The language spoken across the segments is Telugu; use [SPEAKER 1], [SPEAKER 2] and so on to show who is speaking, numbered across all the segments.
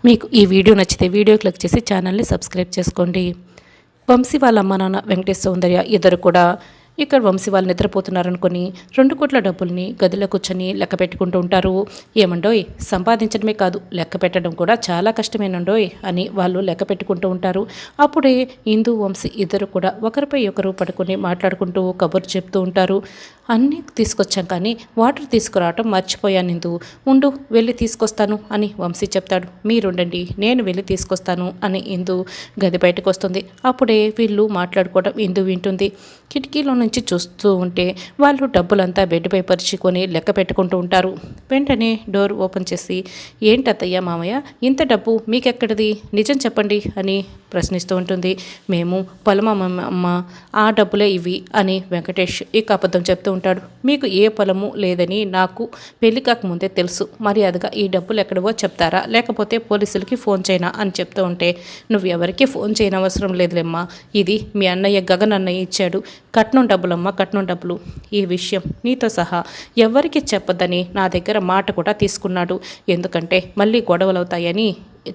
[SPEAKER 1] మీకు ఈ వీడియో నచ్చితే వీడియో క్లిక్ చేసి ఛానల్ని సబ్స్క్రైబ్ చేసుకోండి. వంశీ వాళ్ళ అమ్మ నాన్న వెంకటేష్ సౌందర్య ఇద్దరు కూడా ఇక్కడ వంశీ వాళ్ళు నిద్రపోతున్నారనుకొని 2 కోట్ల డబ్బుల్ని గదిలో కూర్చొని లెక్క పెట్టుకుంటూ ఉంటారు. ఏమండోయ్, సంపాదించడమే కాదు లెక్క పెట్టడం కూడా చాలా కష్టమేనండోయ్ అని వాళ్ళు లెక్క పెట్టుకుంటూ ఉంటారు. అప్పుడే ఇందు వంశీ ఇద్దరు కూడా ఒకరిపై ఒకరు పడుకొని మాట్లాడుకుంటూ కబుర్లు చెప్తూ ఉంటారు. అన్నీ తీసుకొచ్చాం కానీ వాటర్ తీసుకురావటం మర్చిపోయాను ఇందు, ఉండు వెళ్ళి తీసుకొస్తాను అని వంశీ చెప్తాడు. మీరుండండి నేను వెళ్ళి తీసుకొస్తాను అని ఇందు గది బయటకు వస్తుంది. అప్పుడే వీళ్ళు మాట్లాడుకోవడం ఇందు వింటుంది. కిటికీలో నుంచి చూస్తూ ఉంటే వాళ్ళు డబ్బులంతా బెడ్పై పరుచుకొని లెక్క పెట్టుకుంటూ ఉంటారు. వెంటనే డోర్ ఓపెన్ చేసి, ఏంటత్తయ్య మామయ్య ఇంత డబ్బు మీకెక్కడిది, నిజం చెప్పండి అని ప్రశ్నిస్తూ ఉంటుంది. మేము పొలమమ్మ, ఆ డబ్బులే ఇవి అని వెంకటేష్ ఇక అబద్ధం చెప్తూ ఉంటాడు. మీకు ఏ పొలము లేదని నాకు పెళ్లి కాకముందే తెలుసు, మర్యాదగా ఈ డబ్బులు ఎక్కడవో చెప్తారా లేకపోతే పోలీసులకి ఫోన్ చేయనా అని చెప్తూ ఉంటే, నువ్వు ఎవరికి ఫోన్ చేయనవసరం లేదులేమ్మా, ఇది మీ అన్నయ్య గగన్ అన్నయ్య ఇచ్చాడు, కట్నం డబ్బులమ్మా కట్నం డబ్బులు, ఈ విషయం నీతో సహా ఎవరికి చెప్పొద్దని నా దగ్గర మాట కూడా తీసుకున్నాడు, ఎందుకంటే మళ్ళీ గొడవలవుతాయని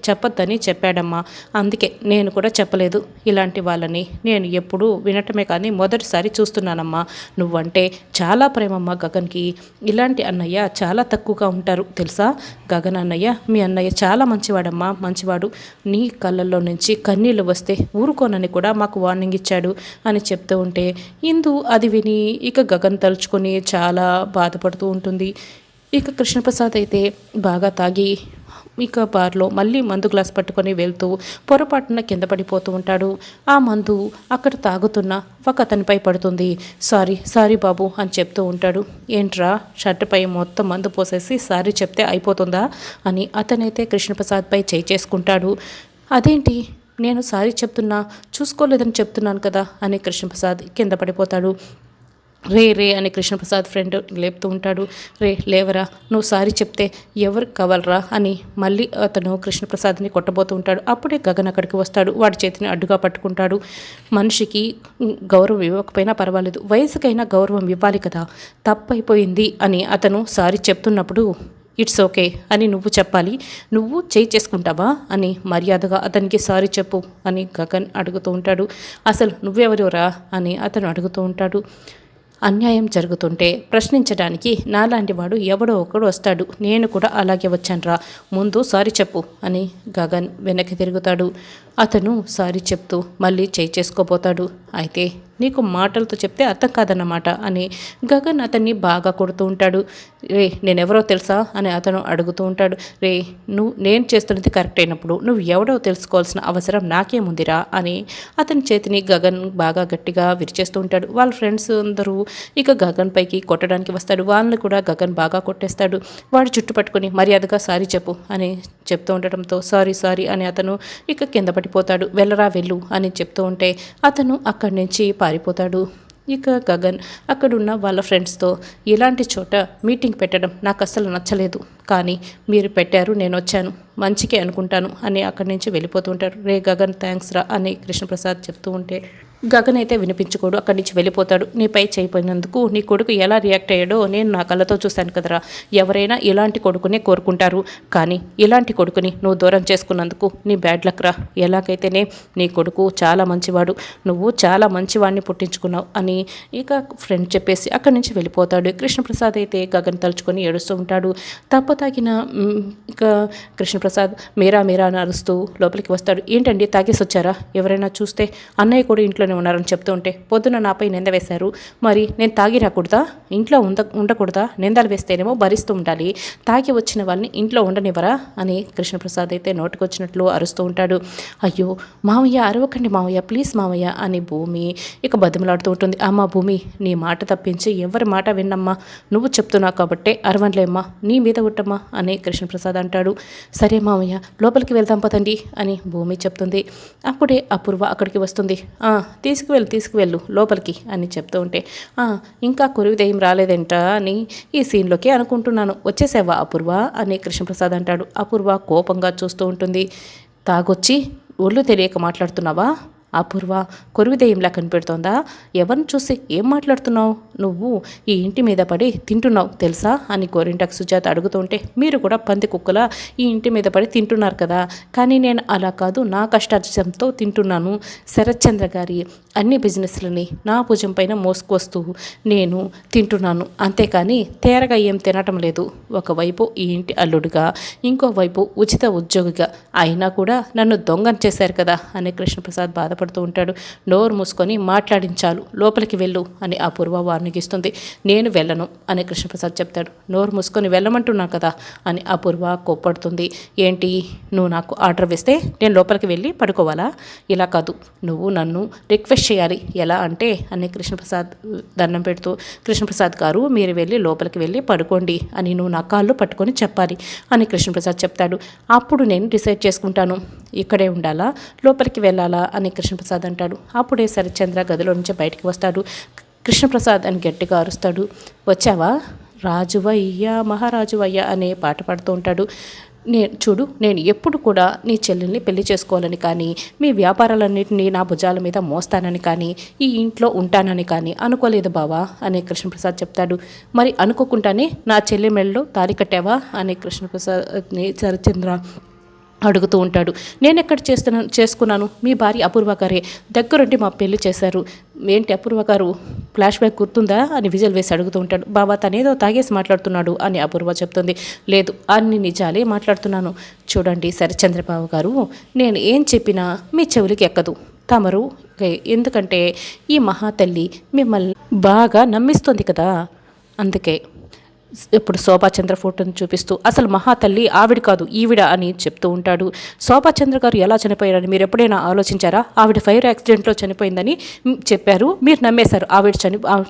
[SPEAKER 1] చెప్పొద్దని చెప్పాడమ్మా, అందుకే నేను కూడా చెప్పలేదు. ఇలాంటి వాళ్ళని నేను ఎప్పుడూ వినటమే కానీ మొదటిసారి చూస్తున్నానమ్మా, నువ్వంటే చాలా ప్రేమమ్మా గగన్కి, ఇలాంటి అన్నయ్య చాలా తక్కువగా ఉంటారు తెలుసా, గగన్ అన్నయ్య మీ అన్నయ్య చాలా మంచివాడమ్మా, మంచివాడు, నీ కళ్ళల్లో నుంచి కన్నీళ్ళు వస్తే ఊరుకోనని కూడా మాకు వార్నింగ్ ఇచ్చాడు అని చెప్తూ ఉంటే ఇందు అది విని ఇక గగన్ తలుచుకొని చాలా బాధపడుతూ ఉంటుంది. ఇక కృష్ణప్రసాద్ అయితే బాగా తాగి ఇక బార్లో మళ్ళీ మందు గ్లాస్ పట్టుకొని వెళ్తూ పొరపాటున కింద పడిపోతూ ఉంటాడు. ఆ మందు అక్కడ తాగుతున్న ఒక అతనిపై పడుతుంది. సారీ బాబు అని చెప్తూ ఉంటాడు. ఏంట్రా షర్టుపై మొత్తం మందు పోసేసి సారీ చెప్తే అయిపోతుందా అని అతనైతే కృష్ణప్రసాద్పై చేయి చేసుకుంటాడు. అదేంటి నేను సారీ చెప్తున్నా, చూసుకోలేదని చెప్తున్నాను కదా అని కృష్ణప్రసాద్ కింద పడిపోతాడు. రే అని కృష్ణప్రసాద్ ఫ్రెండ్ లేపుతూ ఉంటాడు. రే లేవరా, నువ్వు సారీ చెప్తే ఎవరికి కావాలరా అని మళ్ళీ అతను కృష్ణప్రసాద్ని కొట్టబోతూ ఉంటాడు. అప్పుడే గగన్ అక్కడికి వస్తాడు. వాడి చేతిని అడ్డుగా పట్టుకుంటాడు. మనిషికి గౌరవం ఇవ్వకపోయినా పర్వాలేదు, వయసుకైనా గౌరవం ఇవ్వాలి కదా, తప్పైపోయింది అని అతను సారీ చెప్తున్నప్పుడు ఇట్స్ ఓకే అని నువ్వు చెప్పాలి, నువ్వు చేయి చేసుకుంటావా అని మర్యాదగా అతనికి సారీ చెప్పు అని గగన్ అడుగుతూ ఉంటాడు. అసలు నువ్వెవరురా అని అతను అడుగుతూ ఉంటాడు. అన్యాయం జరుగుతుంటే ప్రశ్నించడానికి నాలాంటి వాడు ఎవడో ఒకడు వస్తాడు, నేను కూడా అలాగే వచ్చానురా, ముందు సారీ చెప్పు అని గగన్ వెనక్కి తిరుగుతాడు. అతను సారీ చెప్తూ మళ్ళీ చేయి చేసుకోబోతాడు. అయితే నీకు మాటలతో చెప్తే అర్థం కాదన్నమాట అని గగన్ అతన్ని బాగా కొడుతూ ఉంటాడు. రే నేనెవరో తెలుసా అని అతను అడుగుతూ ఉంటాడు. రే నేను చేస్తున్నది కరెక్ట్ అయినప్పుడు నువ్వు ఎవడో తెలుసుకోవాల్సిన అవసరం నాకేముందిరా అని అతని చేతిని గగన్ బాగా గట్టిగా విరిచేస్తూ ఉంటాడు. వాళ్ళ ఫ్రెండ్స్ అందరూ ఇక గగన్ పైకి కొట్టడానికి వస్తాడు. వాళ్ళని కూడా గగన్ బాగా కొట్టేస్తాడు. వాడు చుట్టు పట్టుకొని మర్యాదగా సారీ చెప్పు అని చెప్తూ ఉండటంతో సారీ అని అతను ఇక కింద పడిపోతాడు. వెళ్ళరా వెళ్ళు అని చెప్తూ ఉంటే అతను అక్కడి నుంచి పారిపోతాడు. ఇక గగన్ అక్కడున్న వాళ్ళ ఫ్రెండ్స్తో ఇలాంటి చోట మీటింగ్ పెట్టడం నాకు అస్సలు నచ్చలేదు, కానీ మీరు పెట్టారు, నేను వచ్చాను, మంచికే అనుకుంటాను అని అక్కడి నుంచి వెళ్ళిపోతూ ఉంటారు. రే గగన్ థ్యాంక్స్ రా అని కృష్ణప్రసాద్ చెప్తూ ఉంటే గగన్ అయితే వినిపించుకోడు, అక్కడి నుంచి వెళ్ళిపోతాడు. నీపై చేయిపోయినందుకు నీ కొడుకు ఎలా రియాక్ట్ అయ్యాడో నేను నా కళ్ళతో చూశాను కదరా, ఎవరైనా ఇలాంటి కొడుకునే కోరుకుంటారు, కానీ ఇలాంటి కొడుకుని నువ్వు దూరం చేసుకున్నందుకు నీ బ్యాడ్ లక్ రా, ఎలాగైతేనే నీ కొడుకు చాలా మంచివాడు, నువ్వు చాలా మంచివాడిని పుట్టించుకున్నావు అని ఇక ఫ్రెండ్ చెప్పేసి అక్కడి నుంచి వెళ్ళిపోతాడు. కృష్ణప్రసాద్ అయితే గగన్ తలుచుకొని ఏడుస్తూ ఉంటాడు. తాగిన ఇక కృష్ణప్రసాద్ మీరా అని అరుస్తూ లోపలికి వస్తాడు. ఏంటండి తాగేసి వచ్చారా, ఎవరైనా చూస్తే అన్నయ్య కూడా ఇంట్లోనే ఉన్నారని చెప్తూ ఉంటే పొద్దున నాపై నింద వేశారు, మరి నేను తాగి రాకూడదా, ఇంట్లో ఉండకూడదా, నిందలు వేస్తేనేమో భరిస్తూ ఉండాలి, తాగి వచ్చిన వాళ్ళని ఇంట్లో ఉండనివ్వరా అని కృష్ణప్రసాద్ అయితే నోటుకొచ్చినట్లు అరుస్తూ ఉంటాడు. అయ్యో మామయ్య అరవకండి మామయ్య, ప్లీజ్ మామయ్య అని భూమి ఇక బతిమలాడుతూ ఉంటుంది. అమ్మ భూమి, నీ మాట తప్పించి ఎవరి మాట విన్నమ్మా, నువ్వు చెప్తున్నావు కాబట్టే అరవన్లేమ్మా, నీ మీద ఉట్టమ్మా అని కృష్ణప్రసాద్ అంటాడు. సరే మామయ్య లోపలికి వెళ్దాం పదండి అని భూమి చెప్తుంది. అప్పుడే అపూర్వ అక్కడికి వస్తుంది. తీసుకువెళ్ళు లోపలికి అని చెప్తూ ఉంటే ఇంకా కురువిదయం రాలేదంట అని ఈ సీన్లోకి అనుకుంటున్నాను, వచ్చేసావా అపూర్వ అని కృష్ణప్రసాద్ అంటాడు. అపూర్వ కోపంగా చూస్తూ ఉంటుంది. తాగొచ్చి ఒళ్ళు తెలియక మాట్లాడుతున్నావా, అపూర్వ కొరువిదయంలా కనిపెడుతోందా? ఎవరిని చూసి ఏం మాట్లాడుతున్నావు? నువ్వు ఈ ఇంటి మీద పడి తింటున్నావు తెలుసా అని గోరింటాకు సుజాత అడుగుతుంటే, మీరు కూడా పంది కుక్కలా ఈ ఇంటి మీద పడి తింటున్నారు కదా, కానీ నేను అలా కాదు, నా కష్టార్జితంతో తింటున్నాను. శరత్చంద్ర గారి అన్ని బిజినెస్లని నా భుజం పైన మోసుకొస్తూ నేను తింటున్నాను, అంతేకాని తేరగా ఏం తినటం లేదు. ఒకవైపు ఈ ఇంటి అల్లుడుగా, ఇంకోవైపు ఉచిత ఉద్యోగిగా, అయినా కూడా నన్ను దొంగని చేశారు కదా అని కృష్ణప్రసాద్ బాధపడుతూ ఉంటాడు. నోరు మూసుకొని మాట్లాడించాలు, లోపలికి వెళ్ళు అని అపూర్వ వార్నింగ్ ఇస్తుంది. నేను వెళ్ళను అని కృష్ణప్రసాద్ చెప్తాడు. నోరు మూసుకొని వెళ్ళమంటున్నా కదా అని అపూర్వ కోప్పడుతుంది. ఏంటి, నువ్వు నాకు ఆర్డర్ వేస్తే నేను లోపలికి వెళ్ళి పడుకోవాలా? ఇలా కాదు, నువ్వు నన్ను రిక్వెస్ట్ చేయాలి. ఎలా అంటే అని కృష్ణప్రసాద్ దండం పెడుతూ, కృష్ణప్రసాద్ గారు మీరు వెళ్ళి లోపలికి వెళ్ళి పడుకోండి అని నువ్వు నా కాళ్ళు పట్టుకొని చెప్పాలి అని కృష్ణప్రసాద్ చెప్తాడు. అప్పుడు నేను డిసైడ్ చేసుకుంటాను ఇక్కడే ఉండాలా, లోపలికి వెళ్ళాలా అని కృష్ణప్రసాద్ అంటాడు. అప్పుడే శరత్చంద్ర గదిలో నుంచి బయటికి వస్తాడు. కృష్ణప్రసాద్ అని గట్టిగా అరుస్తాడు. వచ్చావా రాజువయ్య మహారాజువయ్య అనే పాట పాడుతూ ఉంటాడు. నేను ఎప్పుడు కూడా నీ చెల్లెల్ని పెళ్లి చేసుకోవాలని కానీ, మీ వ్యాపారాలన్నింటినీ నా భుజాల మీద మోస్తానని కానీ, ఈ ఇంట్లో ఉంటానని కానీ అనుకోలేదు బావా అని కృష్ణప్రసాద్ చెప్తాడు. మరి అనుకోకుండానే నా చెల్లి మెడలో తాళి కట్టావా అని కృష్ణప్రసాద్ని శరత్చంద్ర అడుగుతూ ఉంటాడు. నేను ఎక్కడ చేసుకున్నాను, మీ భార్య అపూర్వ గారే దగ్గరుండి మా పెళ్లి చేశారు. ఏంటి అపూర్వ గారు ఫ్లాష్ బ్యాక్ గుర్తుందా అని విజల్ వేసి అడుగుతూ ఉంటాడు. బాబా తనేదో తాగేసి మాట్లాడుతున్నాడు అని అపూర్వ చెప్తుంది. లేదు, అన్ని నిజాలే మాట్లాడుతున్నాను. చూడండి శరత్చంద్రబాబు గారు, నేను ఏం చెప్పినా మీ చెవులకి ఎక్కదు. తమరు ఎందుకంటే ఈ మహాతల్లి మిమ్మల్ని బాగా నమ్మిస్తుంది కదా, అందుకే. ఇప్పుడు శోభాచంద్ర ఫోటోని చూపిస్తూ అసలు మహాతల్లి ఆవిడ కాదు ఈవిడ అని చెప్తూ ఉంటాడు. శోభాచంద్ర గారు ఎలా చనిపోయారని మీరు ఎప్పుడైనా ఆలోచించారా? ఆవిడ ఫైర్ యాక్సిడెంట్లో చనిపోయిందని చెప్పారు, మీరు నమ్మేశారు. ఆవిడ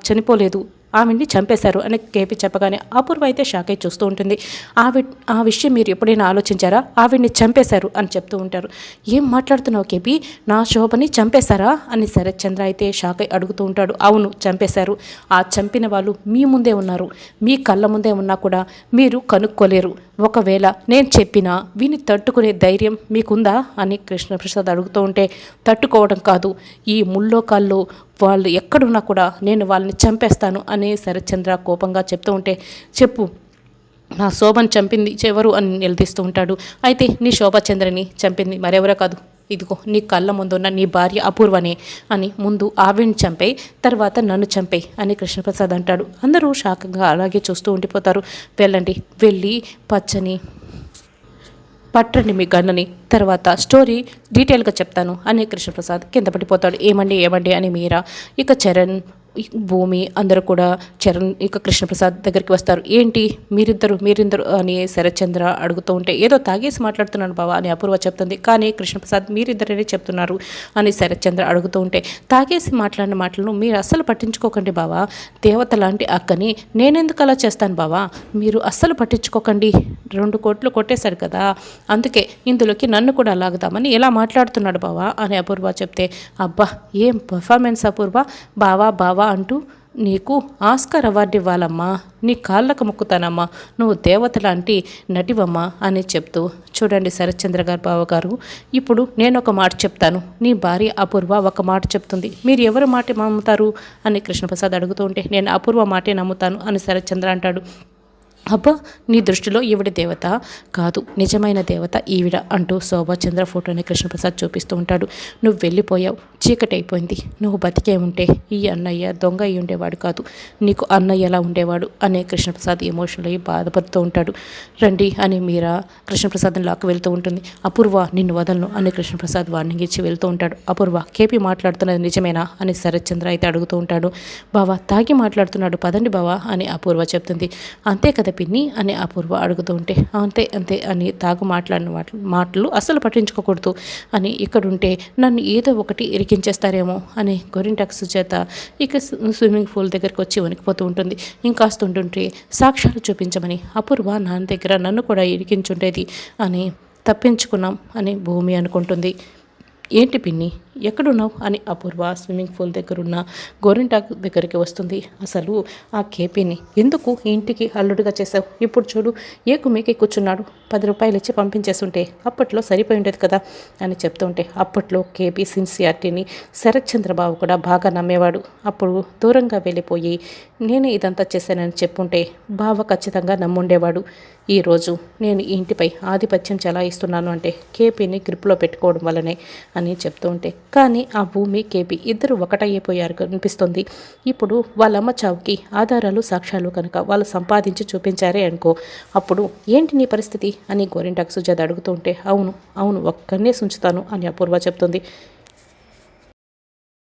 [SPEAKER 1] చనిపోలేదు, ఆవిడ్ని చంపేశారు అని కేపీ చెప్పగానే అపూర్వ అయితే షాక్ అయి చూస్తూ ఉంటుంది. ఆ విషయం మీరు ఎప్పుడైనా ఆలోచించారా? ఆవిడ్ని చంపేశారు అని చెప్తూ ఉంటారు. ఏం మాట్లాడుతున్నావు కేపీ, నా శోభని చంపేశారా అని శరత్చంద్ర అయితే షాక్ అయి అడుగుతూ ఉంటాడు. అవును, చంపేశారు. ఆ చంపిన వాళ్ళు మీ ముందే ఉన్నారు, మీ కళ్ళ ముందే ఉన్నా కూడా మీరు కనుక్కోలేరు. ఒకవేళ నేను చెప్పినా విని తట్టుకునే ధైర్యం మీకుందా అని కృష్ణప్రసాద్ అడుగుతూ ఉంటే, తట్టుకోవడం కాదు, ఈ ముల్లోకాల్లో వాళ్ళు ఎక్కడున్నా కూడా నేను వాళ్ళని చంపేస్తాను అని శరత్చంద్ర కోపంగా చెప్తూ ఉంటే, చెప్పు నా శోభను చంపింది ఎవరు అని నిలదీస్తూ ఉంటాడు. అయితే నీ శోభాచంద్రని చంపింది మరెవరో కాదు, ఇదిగో నీ కళ్ళ ముందున్న నీ భార్య అపూర్వనే అని, ముందు ఆవిడ్ని చంపే తర్వాత నన్ను చంపే అని కృష్ణప్రసాద్ అంటాడు. అందరూ షాక్గా అలాగే చూస్తూ ఉండిపోతారు. వెళ్ళండి, వెళ్ళి పట్టండి మీ గన్నని, తర్వాత స్టోరీ డీటెయిల్గా చెప్తాను అని కృష్ణప్రసాద్ కింద పడిపోతాడు. ఏమండి అని మీరా, ఇక చరణ్, భూమి అందరూ కూడా చరణ్ ఇక కృష్ణప్రసాద్ దగ్గరికి వస్తారు. ఏంటి మీరిద్దరు అని శరత్చంద్ర అడుగుతూ ఉంటే, ఏదో తాగేసి మాట్లాడుతున్నాను బావా అని అపూర్వ చెప్తుంది. కానీ కృష్ణప్రసాద్ మీరిద్దరే చెప్తున్నారు అని శరత్చంద్ర అడుగుతూ ఉంటే, తాగేసి మాట్లాడిన మాటలను మీరు అస్సలు పట్టించుకోకండి బావా, దేవత లాంటి అక్కని నేనెందుకు అలా చేస్తాను బావా, మీరు అస్సలు పట్టించుకోకండి, 2 కోట్లు కొట్టేశాడు కదా, అందుకే ఇందులోకి నన్ను కూడా లాగుదామని ఎలా మాట్లాడుతున్నాడు బావా అని అపూర్వ చెప్తే, అబ్బా ఏం పర్ఫార్మెన్స్ అపూర్వ, బావా అంటూ నీకు ఆస్కార్ అవార్డు ఇవ్వాలమ్మా, నీ కాళ్ళకు మొక్కుతానమ్మా, నువ్వు దేవత లాంటి నటివమ్మా అని చెప్తూ, చూడండి శరత్చంద్ర గారు బావగారు, ఇప్పుడు నేను ఒక మాట చెప్తాను, నీ భార్య అపూర్వ ఒక మాట చెప్తుంది, మీరు ఎవరి మాట నమ్ముతారు అని కృష్ణప్రసాద్ అడుగుతూ ఉంటే, నేను అపూర్వ మాటే నమ్ముతాను అని శరత్చంద్ర అంటాడు. అబ్బా నీ దృష్టిలో ఈవిడ దేవత కాదు, నిజమైన దేవత ఈవిడ అంటూ శోభాచంద్ర ఫోటోని కృష్ణప్రసాద్ చూపిస్తూ ఉంటాడు. నువ్వు వెళ్ళిపోయావు, చీకటి అయిపోయింది, నువ్వు బతికే ఉంటే ఈ అన్నయ్య దొంగ అయి ఉండేవాడు కాదు, నీకు అన్నయ్య ఎలా ఉండేవాడు అనే కృష్ణప్రసాద్ ఎమోషనల్ అయ్యి బాధపడుతూ ఉంటాడు. రండి అని మీరా కృష్ణప్రసాద్ని లాక్కు వెళ్తూ ఉంటుంది. అపూర్వ నిన్ను వదలను అని కృష్ణప్రసాద్ వార్నింగ్ ఇచ్చి వెళ్తూ ఉంటాడు. అపూర్వ కేపీ మాట్లాడుతున్నది నిజమేనా అని శరత్చంద్ర అయితే అడుగుతూ ఉంటాడు. బావా తాగి మాట్లాడుతున్నాడు, పదండి బావా అని అపూర్వ చెప్తుంది. అంతే కదా పిన్ని అని అపూర్వ అడుగుతూ ఉంటే, అంతే అని తాగు మాట్లాడిన మాటలు అస్సలు పట్టించుకోకూడదు అని, ఇక్కడుంటే నన్ను ఏదో ఒకటి ఇరికించేస్తారేమో అని గోరింటాకు సుజాత ఇక స్విమ్మింగ్ పూల్ దగ్గరికి వచ్చి వణికిపోతూ ఉంటుంది. ఇంకాస్తుంటుంటే సాక్ష్యాలు చూపించమని అపూర్వ నాన్న దగ్గర నన్ను కూడా ఇరికించుండేది అని, తప్పించుకున్నాం అని భూమి అనుకుంటుంది. ఏంటి పిన్ని ఎక్కడున్నావు అని అపూర్వ స్విమ్మింగ్ పూల్ దగ్గరున్న గోరింటాకు దగ్గరికి వస్తుంది. అసలు ఆ కేపీని ఎందుకు ఈ ఇంటికి అల్లుడిగా చేసావు? ఇప్పుడు చూడు ఏకుమీకి కూర్చున్నాడు. 10 రూపాయలు ఇచ్చి పంపించేస్తుంటే అప్పట్లో సరిపోయి ఉండేది కదా అని చెప్తుంటే, అప్పట్లో కేపీ సిన్సియారిటీని శరత్ చంద్రబాబు కూడా బాగా నమ్మేవాడు. అప్పుడు దూరంగా వెళ్ళిపోయి నేనే ఇదంతా చేశానని చెప్పుంటే బావ ఖచ్చితంగా నమ్ముండేవాడు. ఈరోజు నేను ఈ ఇంటిపై ఆధిపత్యం చెలాయిస్తున్నాను అంటే కేపీని గ్రిప్లో పెట్టుకోవడం వల్లనే అని చెప్తూ ఉంటే, కానీ ఆ భూమి కేపీ ఇద్దరు ఒకటయ్యిపోయారు అనిపిస్తుంది. ఇప్పుడు వాళ్ళమ్మ చావుకి ఆధారాలు సాక్ష్యాలు కనుక వాళ్ళు సంపాదించి చూపించారే అనుకో, అప్పుడు ఏంటి నీ పరిస్థితి అని గోరింటాకు సుజాత అడుగుతూ ఉంటే, అవును ఒక్కనే ఉంచుతాను అని అపూర్వ చెప్తుంది.